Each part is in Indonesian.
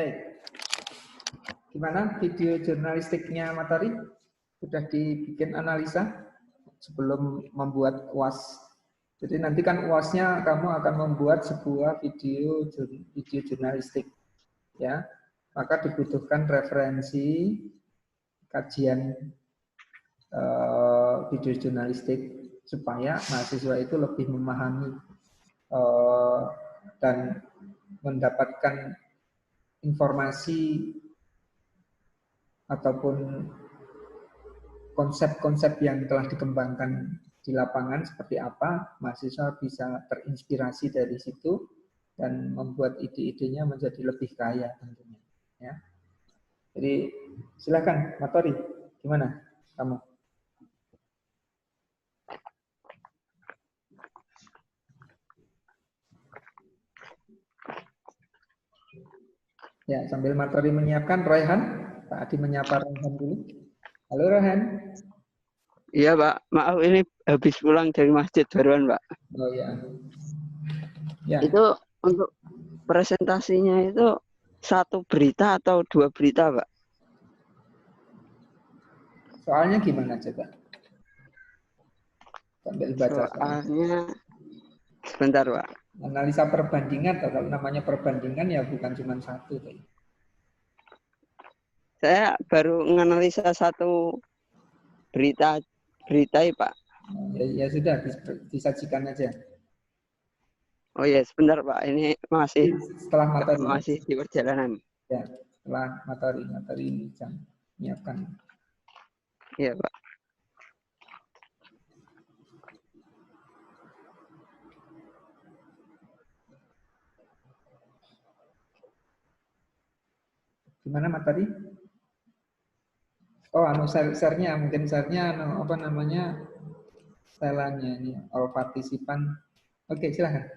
Baik. Gimana video jurnalistiknya Matahari? Sudah dibikin analisa sebelum membuat UAS. Jadi nanti kan UASnya kamu akan membuat sebuah video jurnalistik, ya. Maka dibutuhkan referensi kajian video jurnalistik supaya mahasiswa itu lebih memahami dan mendapatkan informasi ataupun konsep-konsep yang telah dikembangkan di lapangan seperti apa, mahasiswa bisa terinspirasi dari situ dan membuat ide-idenya menjadi lebih kaya tentunya. Ya. Jadi silakan, Matori, gimana kamu? Ya, sambil Matori menyiapkan, Royhan, Pak Adi menyapa Royhan dulu. Halo Royhan. Iya Pak, maaf ini habis pulang dari masjid baruan Pak. Oh ya. Ya. Itu untuk presentasinya itu satu berita atau dua berita Pak? Soalnya gimana coba? Sambil baca soalnya. Sebentar Pak. Analisa perbandingan, atau kalau namanya perbandingan ya bukan cuma satu. Saya baru menganalisa satu berita ya Pak. Ya sudah, disajikan aja. Oh ya, sebentar Pak. Ini masih setelah materi. Masih di perjalanan. Ya, setelah materi ini jam menyiapkan. Iya Pak. Gimana materi? Oh, share-nya mungkin share-nya apa namanya? Setelannya ini all partisipan. Oke, silahkan.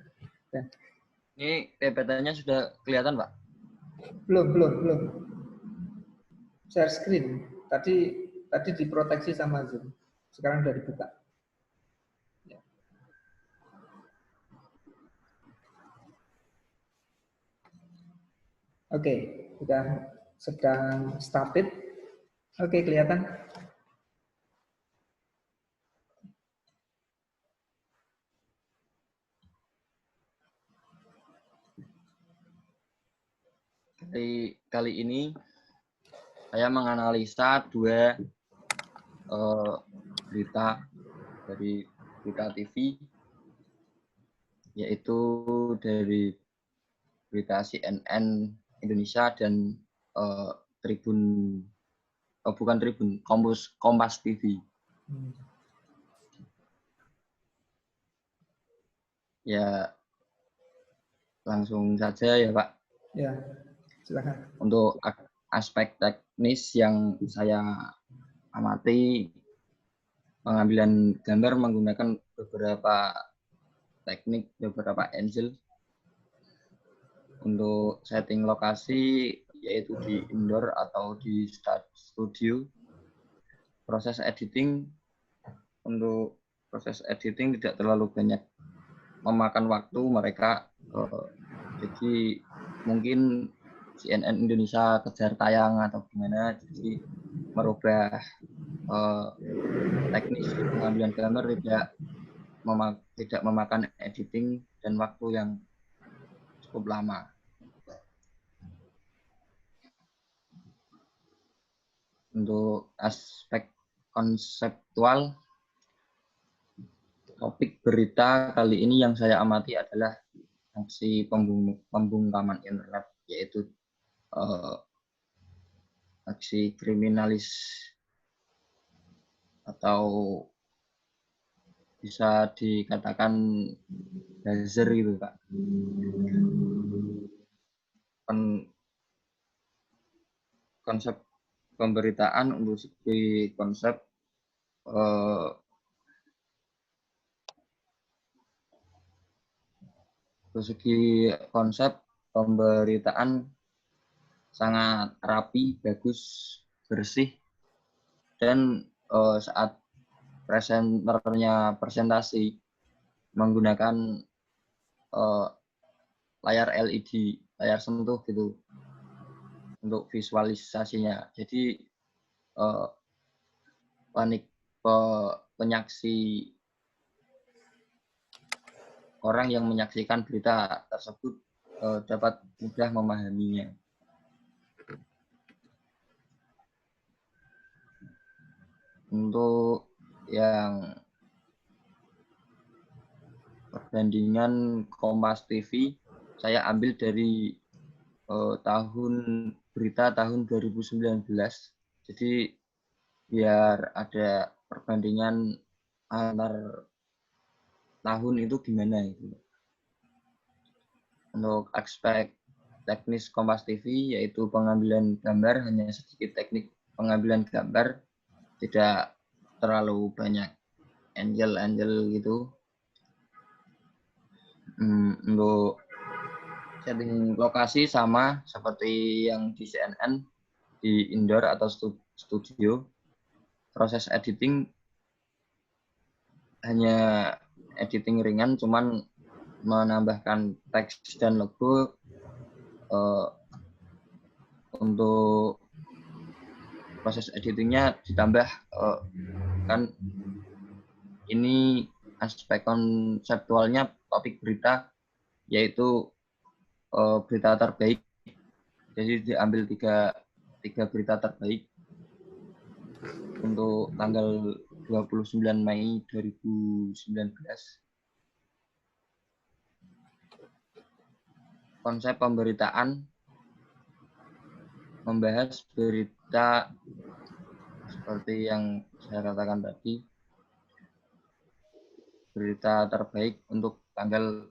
Ya. Ini PPT-nya sudah kelihatan, Pak? Belum. Share screen. Tadi diproteksi sama Zoom. Sekarang sudah dibuka. Ya. Oke, sudah sedang started. Oke, kelihatan. Kali ini saya menganalisa dua berita dari Berita TV, yaitu dari berita CNN Indonesia dan Kompas TV. Ya, langsung saja ya Pak. Ya, silakan. Untuk aspek teknis yang saya amati, pengambilan gambar menggunakan beberapa teknik, beberapa angle. Untuk setting lokasi, yaitu di indoor atau di studio. Proses editing, untuk proses editing tidak terlalu banyak memakan waktu mereka. Jadi mungkin CNN Indonesia kejar tayang atau gimana, jadi merubah teknis pengambilan gambar tidak memakan editing dan waktu yang cukup lama. Untuk aspek konseptual, topik berita kali ini yang saya amati adalah aksi pembungkaman internet, yaitu aksi kriminalis atau bisa dikatakan buzzer gitu Pak. Konsep pemberitaan untuk segi konsep pemberitaan sangat rapi, bagus, bersih, dan saat presenternya presentasi menggunakan layar LED, layar sentuh gitu. untuk visualisasinya. Jadi penyaksi orang yang menyaksikan berita tersebut dapat mudah memahaminya. Untuk yang perbandingan Kompas TV, saya ambil dari berita tahun 2019. Jadi biar ada perbandingan antar tahun itu gimana itu. Untuk aspek teknis Kompas TV yaitu pengambilan gambar, hanya sedikit teknik pengambilan gambar, tidak terlalu banyak angel gitu. Untuk setting lokasi sama seperti yang di CNN, di indoor atau studio. Proses editing hanya editing ringan, cuman menambahkan teks dan logo. Untuk proses editingnya ditambah kan ini aspek konseptualnya topik berita yaitu berita terbaik. Jadi diambil tiga berita terbaik untuk tanggal 29 Mei 2019. Konsep pemberitaan membahas berita seperti yang saya katakan tadi, berita terbaik untuk tanggal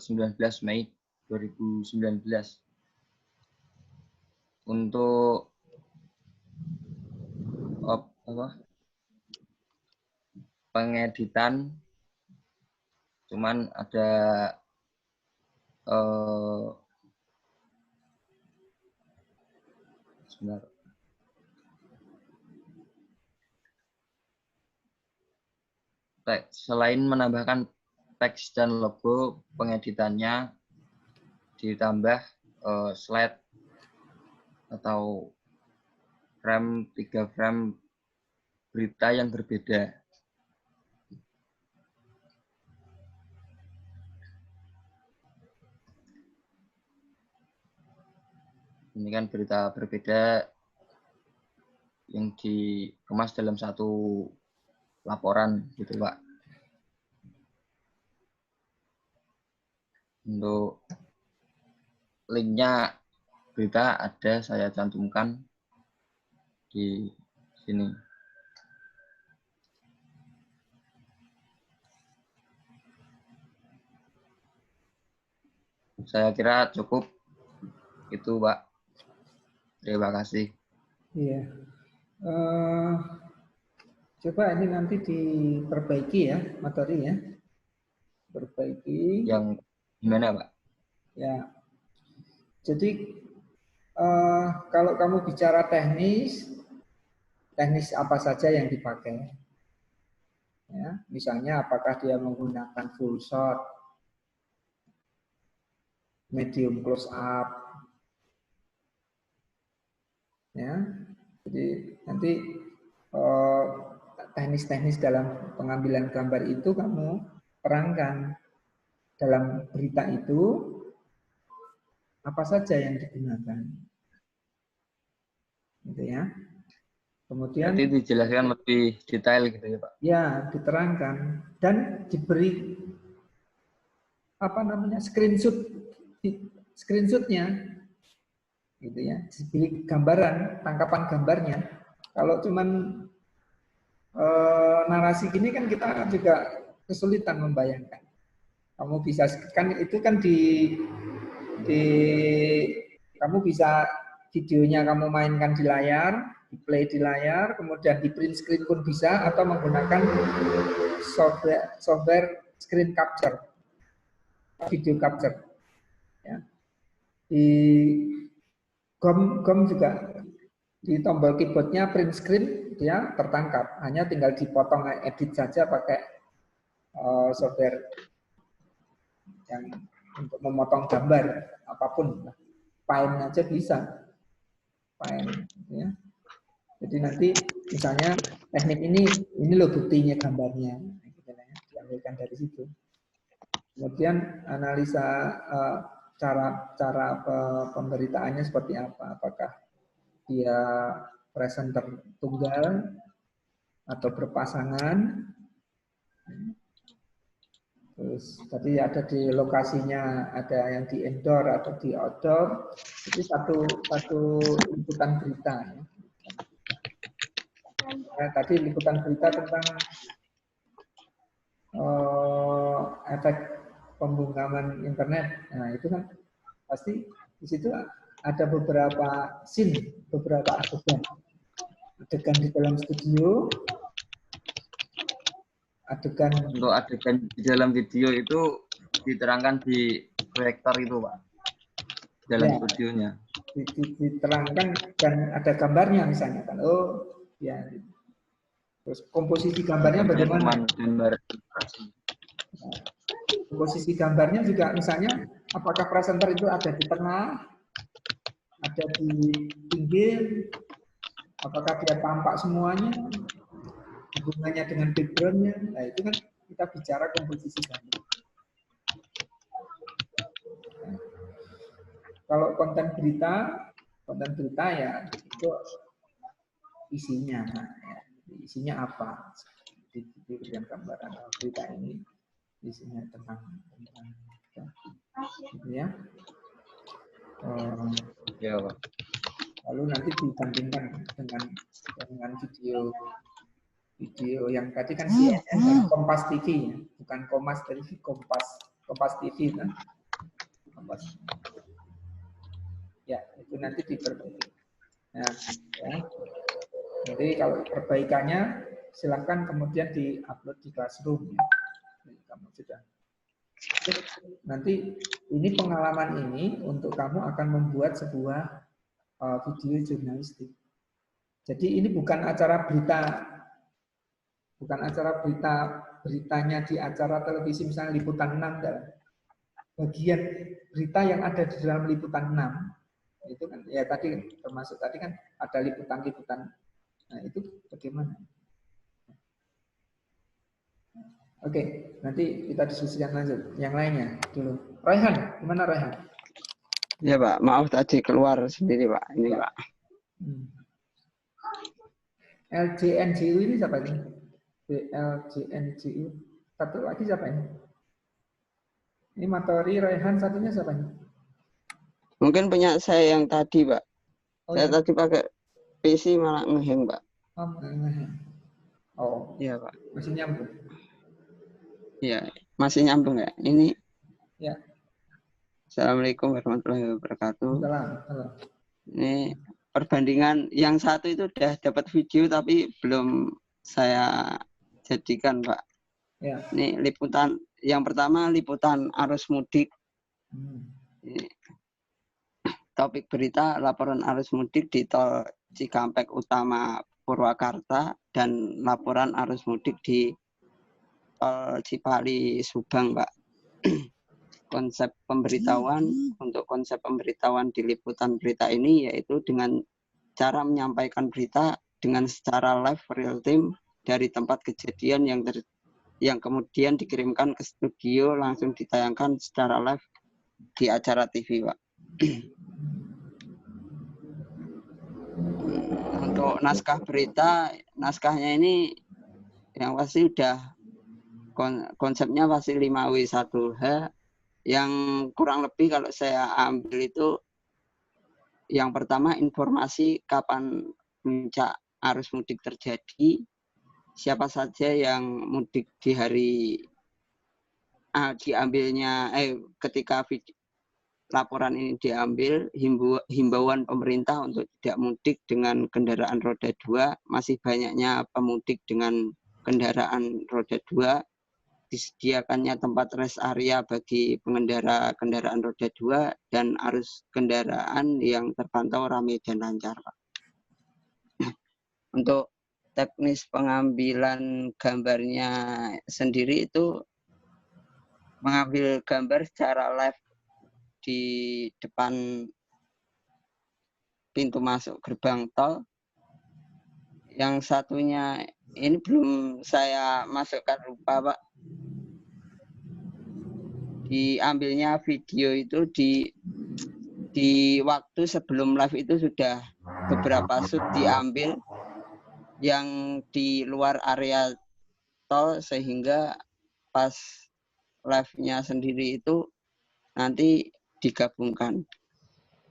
19 Mei 2019. Untuk pengeditan cuman ada sebentar. Selain menambahkan teks dan logo, pengeditannya ditambah slide atau frame 3 frame berita yang berbeda. Ini kan berita berbeda yang dikemas dalam satu laporan gitu, Pak. Untuk linknya berita ada saya cantumkan di sini. Saya kira cukup itu, Pak. Terima kasih. Iya. Coba ini nanti diperbaiki ya, materi ya. Perbaiki. Yang gimana, Pak? Ya. Jadi kalau kamu bicara teknis apa saja yang dipakai? Ya, misalnya apakah dia menggunakan full shot, medium close up, ya. Jadi nanti teknis-teknis dalam pengambilan gambar itu kamu terangkan dalam berita itu apa saja yang digunakan, gitu ya. Kemudian jadi dijelaskan lebih detail gitu ya, Pak. Ya, diterangkan dan diberi screenshotnya, gitu ya. Diberi gambaran, tangkapan gambarnya. Kalau cuman narasi gini kan kita juga kesulitan membayangkan. Kamu bisa kan itu kan kamu bisa videonya kamu mainkan di layar, di play di layar, kemudian di print screen pun bisa, atau menggunakan software screen capture, video capture. Ya. Di GOM juga di tombol keyboardnya print screen dia tertangkap, hanya tinggal dipotong edit saja pakai software yang untuk memotong gambar apapun. Paint aja bisa. Paint, ya. Jadi nanti misalnya teknik ini loh buktinya gambarnya, diambilkan dari situ. Kemudian analisa cara pemberitaannya seperti apa, apakah dia presenter tunggal atau berpasangan. Terus tadi ada di lokasinya, ada yang di indoor atau di outdoor. Itu satu liputan berita. Ya, tadi liputan berita tentang efek pembungkaman internet. Nah, itu kan pasti di situ ada beberapa scene, beberapa adegan. Adegan di dalam studio, untuk adegan di dalam video itu diterangkan di proyektor itu, Pak, dalam ya, studionya. Diterangkan dan ada gambarnya misalnya kan. Oh, ya. Terus komposisi gambarnya bagaimana? Gambar. Komposisi gambarnya juga misalnya apakah presenter itu ada di tengah, ada di pinggir, apakah dia tampak semuanya, hubungannya dengan background-nya. Nah, itu kan kita bicara komposisi gambar. Nah, kalau konten berita ya itu isinya. Nah, ya, isinya apa? Diberikan gambaran berita ini isinya tentang gitu ya. Ya, Pak. Lalu nanti dibandingkan dengan video yang tadi kan CNN dan Kompas TV, ya. Bukan Kompas TV, Kompas TV kan. Kompas. Ya, itu nanti diperbaiki. Nah, ya. Jadi kalau perbaikannya silakan kemudian diupload di Classroom. Ya. Kamu sudah. Nanti ini pengalaman ini untuk kamu akan membuat sebuah video jurnalistik. Jadi ini bukan acara berita, beritanya di acara televisi misalnya liputan 6. Bagian berita yang ada di dalam liputan 6 itu kan ya tadi termasuk tadi kan ada liputan. Nah, itu bagaimana? Oke, nanti kita diskusikan lanjut. Yang lainnya dulu. Raihan, gimana Raihan? Ya Pak, maaf tadi keluar sendiri Pak. Ini Pak. LJNJU ini siapa ini? LJNJU. Satu lagi siapa ini? Ini Matori, Raihan, satunya siapa ini? Mungkin punya saya yang tadi Pak. Oh, saya ya. tadi pakai PC malah ngeheng Pak. Oh, iya Pak. masih nyambung. Iya, masih nyambung ya. Ini. Ya. Assalamualaikum warahmatullahi wabarakatuh. Halo. Ini perbandingan yang satu itu udah dapat video tapi belum saya jadikan Pak. Ya. Ini liputan yang pertama liputan arus mudik. Ini, topik berita laporan arus mudik di tol Cikampek Utama Purwakarta dan laporan arus mudik di tol Cipali Subang Pak. Konsep pemberitahuan untuk konsep pemberitahuan di liputan berita ini yaitu dengan cara menyampaikan berita dengan secara live real time dari tempat kejadian yang kemudian dikirimkan ke studio langsung ditayangkan secara live di acara TV Pak. Untuk naskah berita, naskahnya ini yang pasti udah konsepnya pasti 5W1H. Yang kurang lebih kalau saya ambil itu yang pertama informasi kapan puncak arus mudik terjadi, siapa saja yang mudik di hari diambilnya ketika laporan ini diambil, himbauan pemerintah untuk tidak mudik dengan kendaraan roda 2, masih banyaknya pemudik dengan kendaraan roda 2, disediakannya tempat rest area bagi pengendara kendaraan roda 2 dan arus kendaraan yang terpantau ramai dan lancar Pak. Untuk teknis pengambilan gambarnya sendiri itu mengambil gambar secara live di depan pintu masuk gerbang tol. Yang satunya ini belum saya masukkan, lupa Pak. Diambilnya video itu di waktu sebelum live itu sudah beberapa shoot diambil yang di luar area tol, sehingga pas live-nya sendiri itu nanti digabungkan.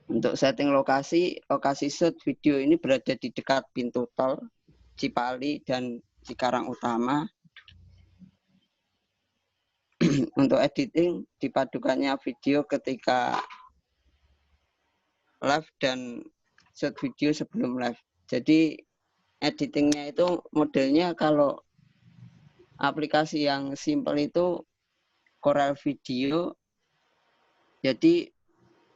Untuk setting lokasi shoot video ini berada di dekat pintu tol Cipali dan Cikarang Utama. Untuk editing dipadukannya video ketika live dan shoot video sebelum live. Jadi editingnya itu modelnya kalau aplikasi yang simple itu Corel Video. Jadi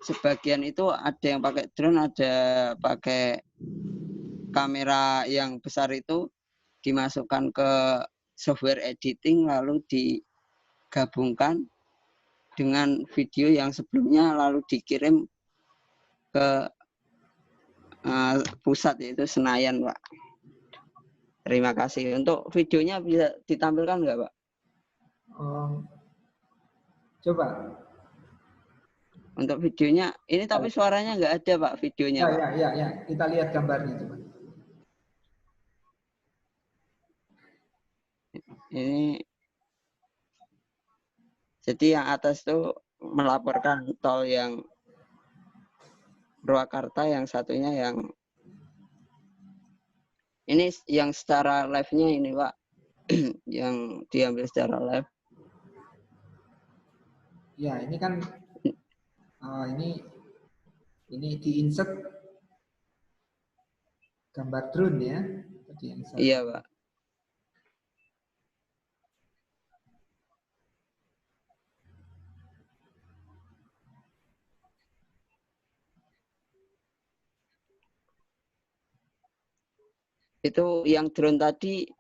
sebagian itu ada yang pakai drone, ada pakai kamera yang besar, itu dimasukkan ke software editing lalu digabungkan dengan video yang sebelumnya lalu dikirim ke pusat, yaitu Senayan, Pak. Terima kasih. Untuk videonya bisa ditampilkan nggak, Pak? Coba. Untuk videonya ini tapi suaranya nggak ada, Pak, videonya, Pak. Ya. Kita lihat gambarnya coba. Ini jadi yang atas tuh melaporkan tol yang Purwakarta, yang satunya yang ini yang secara live-nya ini, Pak. Yang diambil secara live. Ya, ini kan ini di-insert gambar drone ya. Iya, Pak. Itu yang drone tadi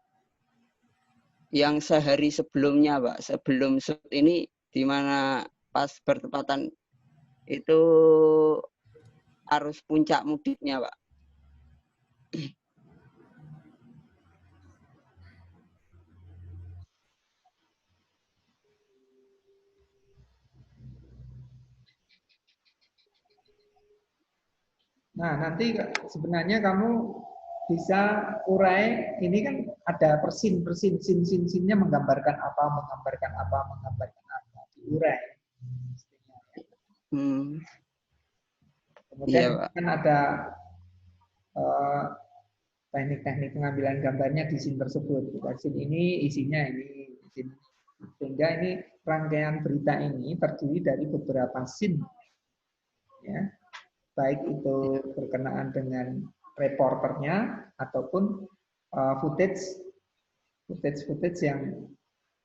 yang sehari sebelumnya, Pak. Sebelum shoot ini, di mana pas bertepatan itu arus puncak mudiknya, Pak. Nah, nanti sebenarnya kamu bisa urai, ini kan ada sin-sinnya menggambarkan apa, diurai. Kemudian Iya, kan ada teknik-teknik pengambilan gambarnya di sin tersebut. Sin ini isinya ini, sehingga ini rangkaian berita ini terdiri dari beberapa sin, ya, baik itu berkenaan dengan reporternya ataupun footage yang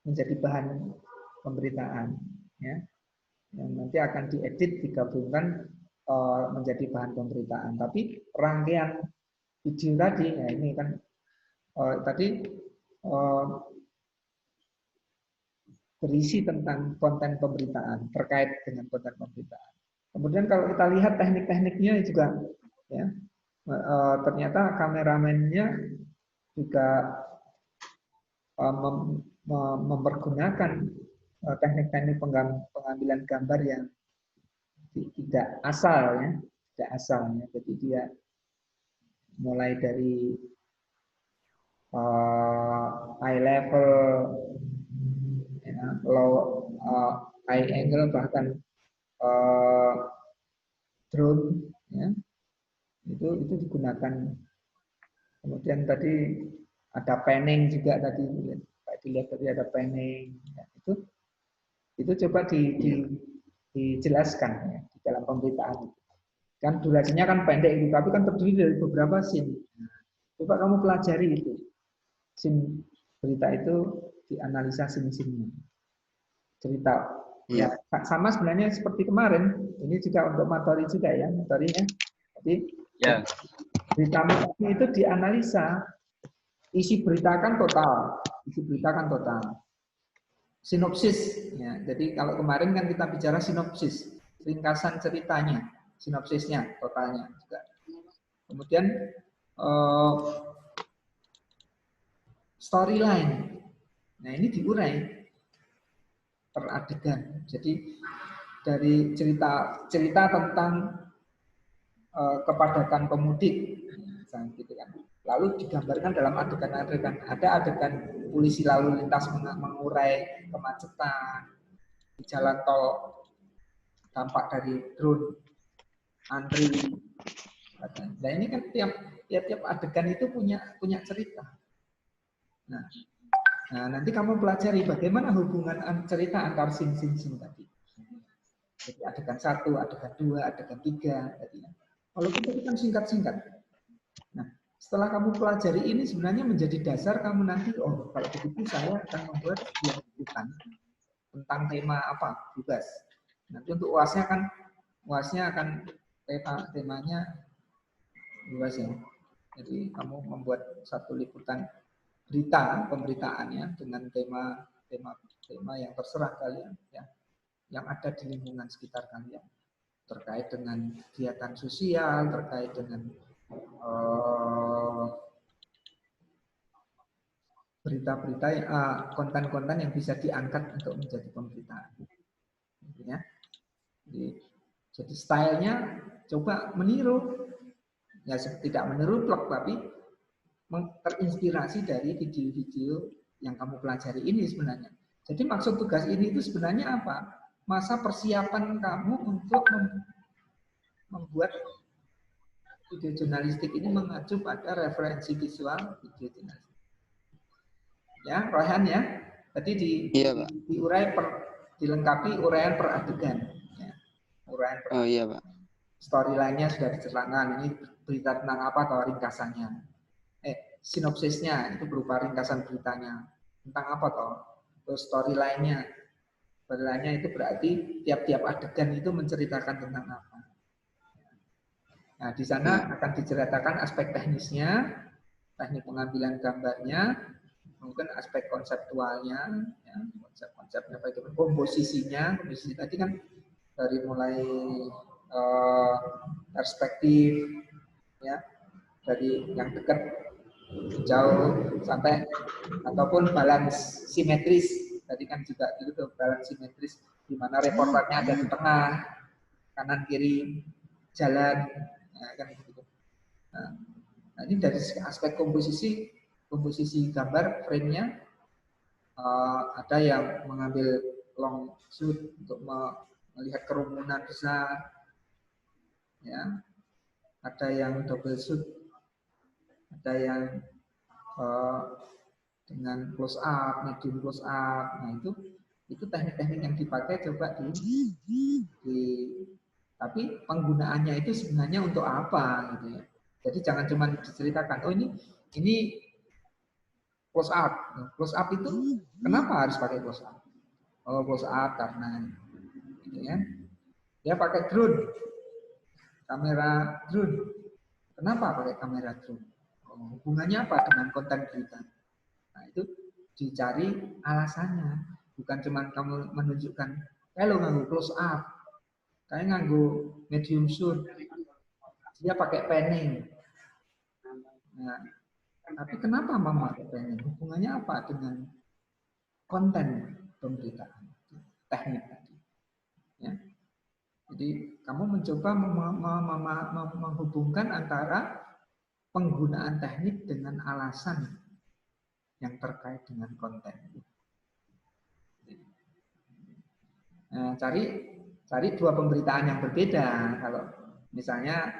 menjadi bahan pemberitaan, ya, yang nanti akan diedit digabungkan menjadi bahan pemberitaan. Tapi rangkaian video tadi, ya ini kan tadi berisi tentang konten pemberitaan, terkait dengan konten pemberitaan. Kemudian kalau kita lihat teknik-tekniknya juga, ya, ternyata kameramennya juga mempergunakan teknik-teknik pengambilan gambar yang tidak asal, ya, tidak asal, ya. Jadi dia mulai dari high level, ya, low, high angle, bahkan drone, ya, itu digunakan. Kemudian tadi ada panning juga, tadi dilihat tadi ada panning, ya, itu coba dijelaskan, ya, di dalam pemberitaan. Kan durasinya kan pendek itu, tapi kan terdiri dari beberapa scene. Coba kamu pelajari itu, scene berita itu dianalisa scene-scene-nya, cerita. Ya, sama sebenarnya seperti kemarin. Ini juga untuk materi juga, ya, materinya. Jadi ya, berita itu dianalisa. Isi berita kan total, sinopsis, ya. Jadi kalau kemarin kan kita bicara sinopsis, ringkasan ceritanya, sinopsisnya, totalnya juga. Kemudian storyline. Nah, ini diurai per adegan. Jadi dari cerita tentang kepadatan pemudik, misalnya gitu kan. Lalu digambarkan dalam adegan-adegan. Ada adegan polisi lalu lintas mengurai kemacetan di jalan tol, dampak dari drone, antri. Nah, ini kan tiap adegan itu punya cerita. Nah, nanti kamu pelajari bagaimana hubungan cerita antar scene tadi. Jadi adegan 1, adegan 2, adegan 3. Walaupun itu kan singkat-singkat. Nah, setelah kamu pelajari ini sebenarnya menjadi dasar kamu nanti, oh kalau begitu saya akan membuat sebuah liputan tentang tema apa, bebas. Nanti untuk UASnya akan temanya bebas ya. Jadi kamu membuat satu liputan pemberitaannya dengan tema yang terserah kalian ya, yang ada di lingkungan sekitar kalian, terkait dengan kegiatan sosial, terkait dengan berita-berita, konten-konten yang bisa diangkat untuk menjadi pemberitaan. Ya. Jadi stylenya coba meniru, ya tidak meniru vlog, tapi terinspirasi dari video-video yang kamu pelajari ini sebenarnya. Jadi maksud tugas ini itu sebenarnya apa? Masa persiapan kamu untuk membuat video jurnalistik ini mengacu pada referensi visual video jurnalistik. Ya, Rohan ya. Tadi diurai dilengkapi uraian per adegan. Ya. Uraian per adegan. Iya, Pak. Storyline-nya sudah diceritakan. Ini berita tentang apa atau ringkasannya. Sinopsisnya itu berupa ringkasan beritanya. Tentang apa toh? Terus storyline-nya. Storyline-nya itu berarti tiap-tiap adegan itu menceritakan tentang apa. Nah, di sana akan diceritakan aspek teknisnya, teknik pengambilan gambarnya, mungkin aspek konseptualnya, ya, konsep-konsepnya bagaimana, komposisinya. Komposisi tadi kan dari mulai perspektif, ya, dari yang dekat, jauh, sampai ataupun balance simetris. Tadi kan juga itu tuh balance simetris, di mana reporternya ada di tengah, kanan kiri jalan, ya, kan gitu. Nah, ini dari aspek komposisi gambar frame-nya, ada yang mengambil long shoot untuk melihat kerumunan besar, ya, ada yang double shoot, ada yang dengan close up, medium close up. Nah, itu teknik-teknik yang dipakai coba tapi penggunaannya itu sebenarnya untuk apa gitu ya. Jadi jangan cuma diceritakan, oh ini close up. Close up itu kenapa harus pakai close up? Oh, close up karena gitu ya. Dia pakai drone. Kamera drone. Kenapa pakai kamera drone? Oh, hubungannya apa dengan konten berita? Nah, itu dicari alasannya. Bukan cuma kamu menunjukkan, kalau nganggo close up, kayak nganggo medium shoot, dia pakai panning. Nah, tapi kenapa mama pakai panning? Hubungannya apa dengan konten pemberitaan, teknik tadi? Ya. Jadi kamu mencoba menghubungkan antara penggunaan teknik dengan alasan yang terkait dengan konten. Nah, cari dua pemberitaan yang berbeda. Kalau misalnya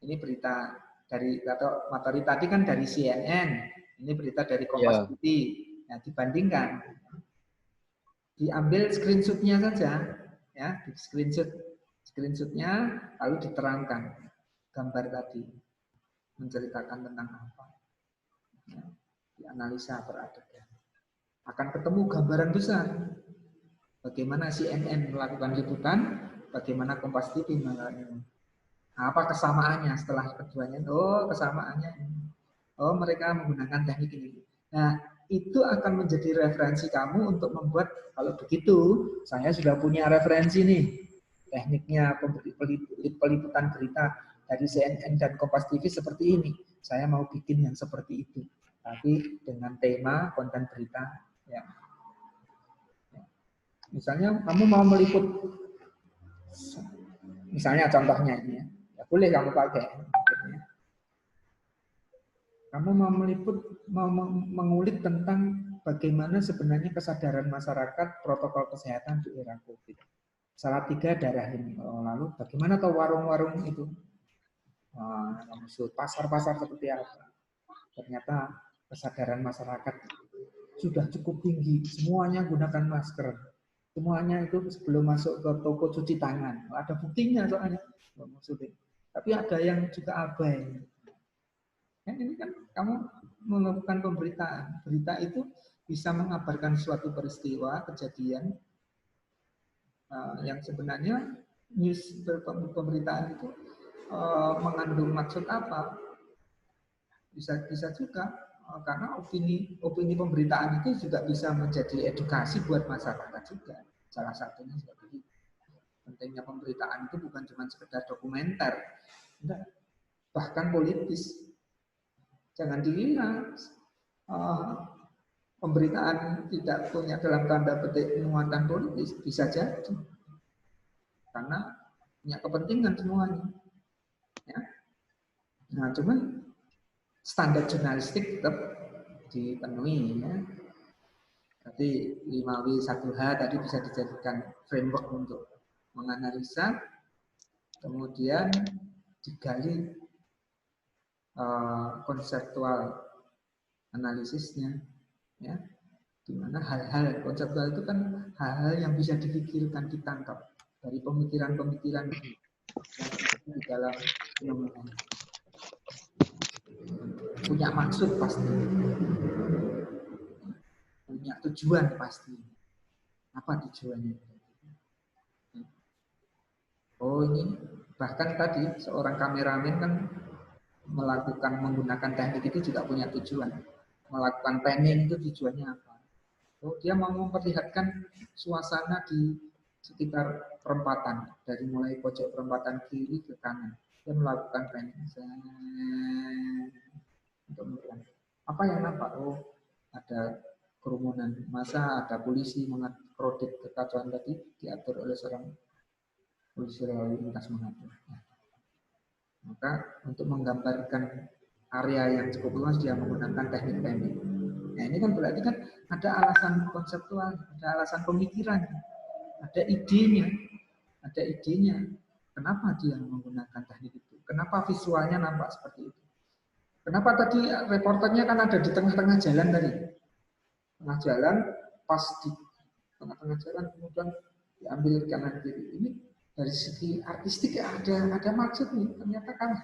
ini berita dari atau materi tadi kan dari CNN, ini berita dari Kompas TV. Nah, dibandingkan, diambil screenshot-nya saja, ya, di screenshot-nya lalu diterangkan gambar tadi menceritakan tentang apa, ya, dianalisa per adegan. Akan ketemu gambaran besar. Bagaimana CNN melakukan liputan, bagaimana Kompas TV melakukan. Apa kesamaannya setelah keduanya? Oh, kesamaannya ini. Oh, mereka menggunakan teknik ini. Nah, itu akan menjadi referensi kamu untuk membuat, kalau begitu, saya sudah punya referensi nih. Tekniknya peliputan berita. dari CNN dan Kompas TV seperti ini. Saya mau bikin yang seperti itu, tapi dengan tema konten berita. Ya. Misalnya kamu mau meliput, misalnya contohnya ini, ya boleh kamu pakai. Kamu mau meliput, mau mengulik tentang bagaimana sebenarnya kesadaran masyarakat protokol kesehatan di era COVID. Salatiga darah ini. Lalu bagaimana tahu warung-warung itu? Maksud pasar-pasar seperti apa? Ternyata kesadaran masyarakat sudah cukup tinggi. Semuanya gunakan masker. Semuanya itu sebelum masuk ke toko cuci tangan. Ada buktinya soalnya. Maksudnya. Tapi ada yang juga abai. Ini kan kamu melakukan pemberitaan. Berita itu bisa mengabarkan suatu peristiwa, kejadian yang sebenarnya news pemberitaan itu mengandung maksud apa? Bisa juga karena opini pemberitaan itu juga bisa menjadi edukasi buat masyarakat juga. Salah satunya seperti itu. Pentingnya pemberitaan itu bukan cuma sekedar dokumenter, enggak, bahkan politis. Jangan dilihat pemberitaan tidak punya dalam tanda petik muatan politis, bisa jadi karena punya kepentingan semuanya. Ya. Nah, cuman standar jurnalistik tetap dipenuhi. Ya. Jadi 5W1H tadi bisa dijadikan framework untuk menganalisa, kemudian digali konseptual analisisnya, ya, di mana hal-hal konseptual itu kan hal-hal yang bisa dipikirkan, ditangkap dari pemikiran-pemikiran yang di dalam fenomena. Punya maksud pasti, punya tujuan pasti. Apa tujuannya? Oh ini bahkan tadi seorang kameramen kan menggunakan teknik itu juga punya tujuan. Melakukan panning itu tujuannya apa? Oh, dia mau memperlihatkan suasana di sekitar perempatan, dari mulai pojok perempatan kiri ke kanan. Dia melakukan panning. Untuk melihat apa yang nampak? Oh, ada kerumunan massa, ada polisi mengkrodit kekacauan tadi diatur oleh seorang polisi lalu lintas mengatur. Maka untuk menggambarkan area yang cukup luas dia menggunakan teknik panning. Nah ini kan berarti kan ada alasan konseptual, ada alasan pemikiran, ada idenya, Kenapa dia menggunakan teknik itu? Kenapa visualnya nampak seperti itu? Kenapa tadi reporternya kan ada di tengah-tengah jalan tadi? Tengah jalan, pas di tengah-tengah jalan kemudian diambil kanan kiri. Ini dari segi artistik ada maksud nih. Ternyata kan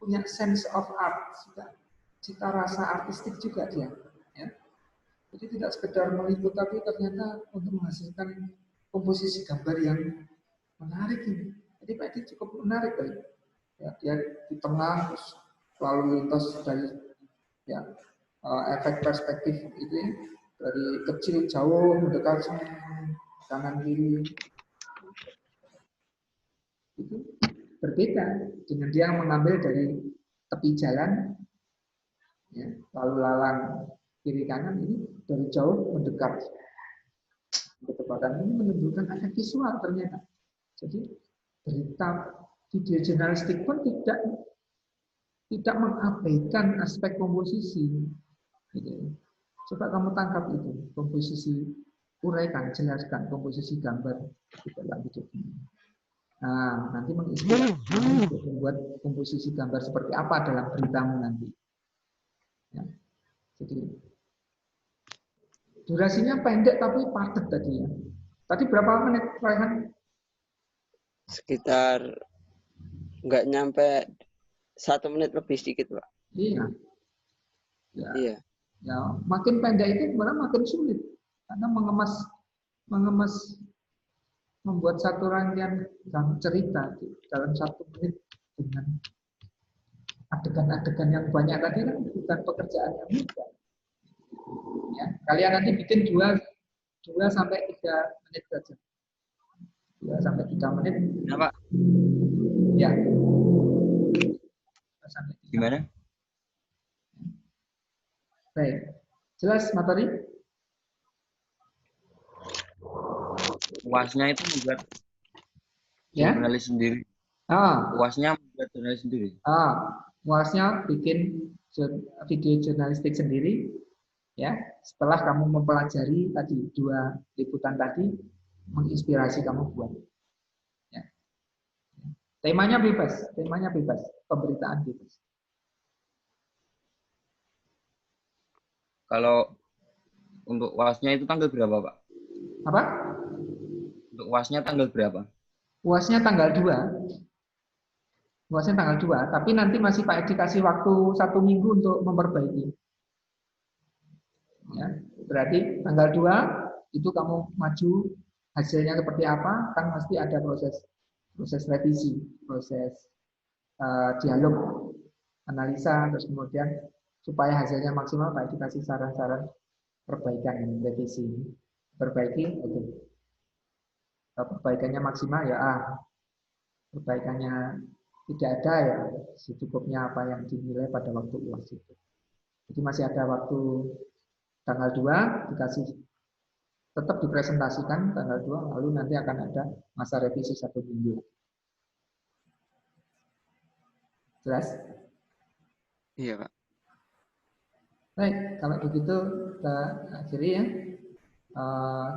punya sense of art, cita rasa artistik juga dia. Ya. Jadi tidak sekedar meliput, tapi ternyata untuk menghasilkan komposisi gambar yang menarik ini. Jadi Pak Edi cukup menarik tadi. Ya, dia di tengah terus lalu lintas dari ya efek perspektif itu ya, dari kecil jauh mendekat kanan kiri. Itu berbeda dengan dia mengambil dari tepi jalan, ya, lalu lalang kiri kanan ini dari jauh mendekat. Ketepatan ini menunjukkan ada visual ternyata. Jadi berita video jurnalistik pun tidak mengabaikan aspek komposisi. Gitu. Coba kamu tangkap itu komposisi, uraikan, jelaskan komposisi gambar di dalam video ini. Nah, nanti menginspirasi untuk membuat komposisi gambar seperti apa dalam beritamu nanti. Ya. Jadi durasinya pendek tapi padat tadi ya. Tadi berapa menit, Raihan? Sekitar nggak nyampe 1 menit lebih sedikit, Pak. Iya. Ya. Iya. Ya, makin pendek itu malah makin sulit karena mengemas membuat satu rangkaian cerita dalam 1 menit dengan adegan-adegan yang banyak tadi kan bukan pekerjaan yang mudah. Ya, kalian nanti bikin 2 sampai 3 menit saja. 2 sampai 3 menit. Ya, Pak. Ya. sampai 3 Gimana? menit. Baik. Jelas materi? UASnya itu membuat Ya? jurnalis sendiri. Ah, UASnya membuat jurnalis sendiri. UASnya bikin video jurnalistik sendiri, ya. Setelah kamu mempelajari tadi 2 liputan tadi, menginspirasi kamu buat. Ya. Temanya bebas, pemberitaan bebas. Kalau untuk UASnya itu tanggal berapa, Pak? Apa? Untuk UASnya tanggal berapa? UASnya tanggal 2. UASnya tanggal 2, tapi nanti masih Pak Edi kasih waktu 1 minggu untuk memperbaiki. Ya, berarti tanggal 2 itu kamu maju, hasilnya seperti apa, kan pasti ada proses revisi, proses dialog, analisa, terus kemudian supaya hasilnya maksimal Pak Edi kasih saran-saran perbaikan, revisi. Perbaiki, oke. Kalau perbaikannya maksimal ya perbaikannya tidak ada ya secukupnya apa yang dinilai pada waktu UAS itu. Jadi masih ada waktu tanggal 2 dikasih tetap dipresentasikan tanggal 2, lalu nanti akan ada masa revisi 1 minggu. Jelas? Iya, Pak. Baik, kalau begitu kita akhiri ya.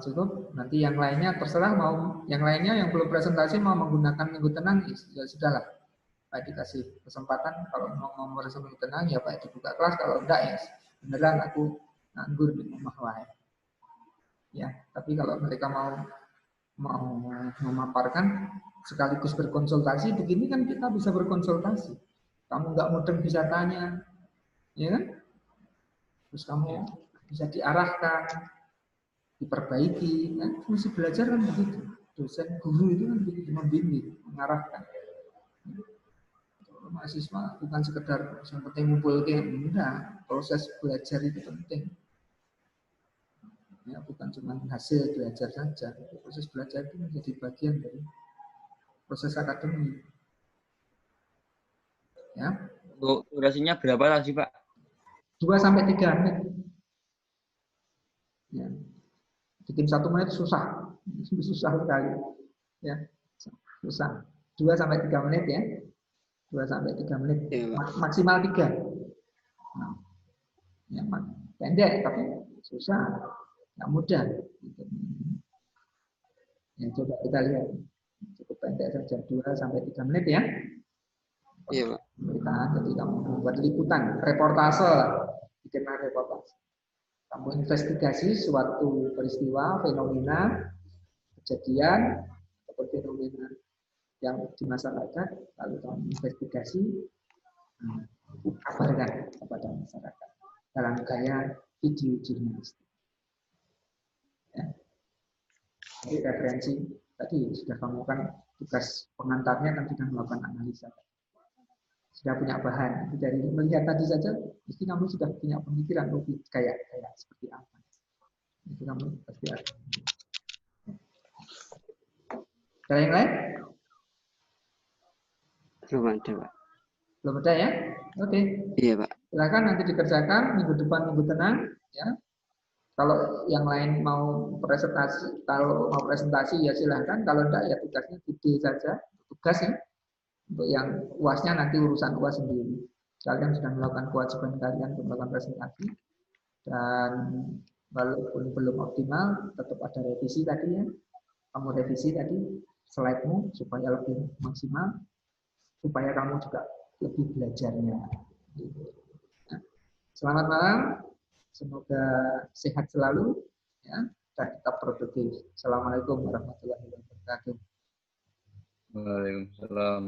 Cukup. Nanti yang lainnya terserah mau yang lainnya yang belum presentasi mau menggunakan minggu tenang ya sudahlah. Pak dikasih kesempatan kalau mau presentasi minggu tenang ya Pak dibuka kelas, kalau enggak ya beneran aku nganggur di rumah wae. Ya, tapi kalau mereka mau memaparkan sekaligus berkonsultasi, begini kan kita bisa berkonsultasi. Kamu nggak mudeng bisa tanya, ya kan? Terus kamu bisa diarahkan, diperbaiki. Kan fungsi belajar kan begitu. Dosen guru itu kan begitu, membimbing, mengarahkan. Mahasiswa bukan sekedar yang penting ngumpul ke, enggak. Proses belajar itu penting. Ya, bukan cuma hasil belajar saja. Proses belajar itu menjadi bagian dari proses akademik. Ya. Untuk durasinya berapa tadi, Pak? 2-3 menit. Ya. Bikin 1 menit susah sekali. Ya, susah. 2-3 menit ya. 2-3 menit. Iya, Pak. Maksimal 3. Nah, ya, pendek tapi susah. Nggak mudah. Ya, coba kita lihat. Cukup pendek saja. 2-3 menit ya. Iya, Pak. Pemberitaan, jadi kamu membuat liputan, reportase, bikin reportase. Kamu investigasi suatu peristiwa, fenomena, kejadian, atau fenomena yang di masyarakat, lalu kamu investigasi, kabarkan kepada masyarakat dalam gaya video jurnalistik. Ya. Jadi referensi tadi sudah kamu kan tugas pengantarnya kan sudah melakukan analisa. Sudah punya bahan. Dari melihat tadi saja, mesti kamu sudah punya pemikiran lebih kayak seperti apa. Itu kamu pasti ada. Ada yang lain? Belum ada, Pak. Belum ada ya? Oke. Iya, Pak. Silakan nanti dikerjakan minggu depan minggu tenang. Ya. Kalau yang lain mau presentasi ya silahkan. Kalau enggak ya tugasnya video saja. Tugas ya. Untuk yang UASnya nanti urusan UAS sendiri. Kalian sudah melakukan kewajiban kalian untuk melakukan presentasi. Dan walaupun belum optimal, tetap ada revisi tadi ya. Kamu revisi tadi slide-mu supaya lebih maksimal, supaya kamu juga lebih belajarnya. Nah, selamat malam, semoga sehat selalu, ya, dan tetap produktif. Assalamualaikum warahmatullahi wabarakatuh. Waalaikumsalam.